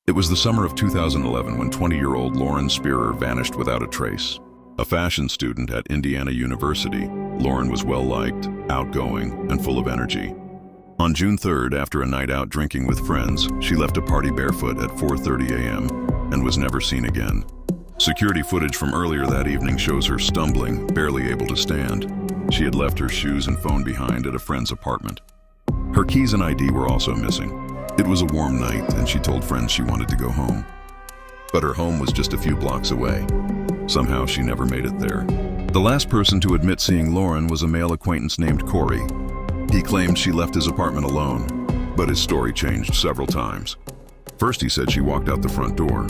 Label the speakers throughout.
Speaker 1: It was the summer of 2011 when 20-year-old Lauren Spierer vanished without a trace. A fashion student at Indiana University, Lauren was well-liked, outgoing, and full of energy. On June 3rd, after a night out drinking with friends, she left a party barefoot at 4:30 a.m. and was never seen again. Security footage from earlier that evening shows her stumbling, barely able to stand. She had left her shoes and phone behind at a friend's apartment. Her keys and ID were also missing. It was a warm night, and she told friends she wanted to go home. But her home was just a few blocks away. Somehow, she never made it there. The last person to admit seeing Lauren was a male acquaintance named Corey. He claimed she left his apartment alone, but his story changed several times. First, he said she walked out the front door.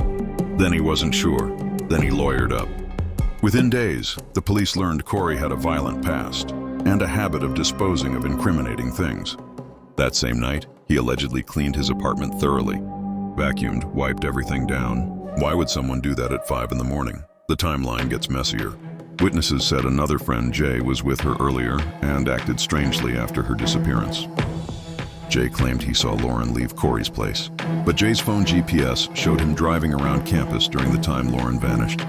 Speaker 1: Then he wasn't sure. Then he lawyered up. Within days, the police learned Corey had a violent past and a habit of disposing of incriminating things. That same night, he allegedly cleaned his apartment thoroughly, vacuumed, wiped everything down. Why would someone do that at 5 in the morning? The timeline gets messier. Witnesses said another friend, Jay, was with her earlier and acted strangely after her disappearance. Jay claimed he saw Lauren leave Corey's place, but Jay's phone GPS showed him driving around campus during the time Lauren vanished.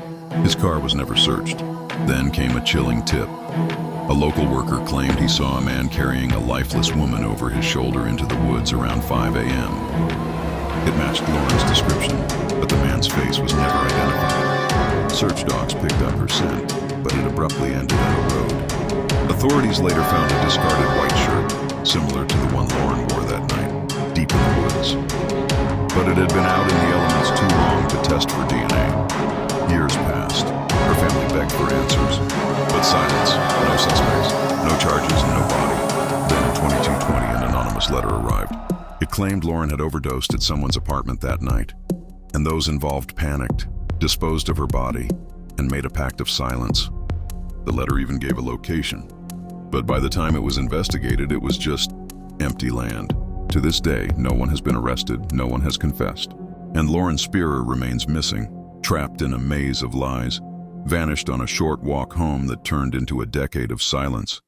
Speaker 1: His car was never searched. Then came a chilling tip. A local worker claimed he saw a man carrying a lifeless woman over his shoulder into the woods around 5 a.m. It matched Lauren's description, but the man's face was never identified. Search dogs picked up her scent, but it abruptly ended at a road. Authorities later found a discarded white shirt, similar to the one Lauren wore that night, deep in the woods. But it had been out in the elements too long to test for DNA. Years passed. Her family begged for answers, but silence, no suspects, no charges, and no body. Then in 2220, an anonymous letter arrived. It claimed Lauren had overdosed at someone's apartment that night, and those involved panicked, disposed of her body, and made a pact of silence. The letter even gave a location, but by the time it was investigated, it was just empty land. To this day, no one has been arrested, no one has confessed, and Lauren Spierer remains missing, trapped in a maze of lies, vanished on a short walk home that turned into a decade of silence.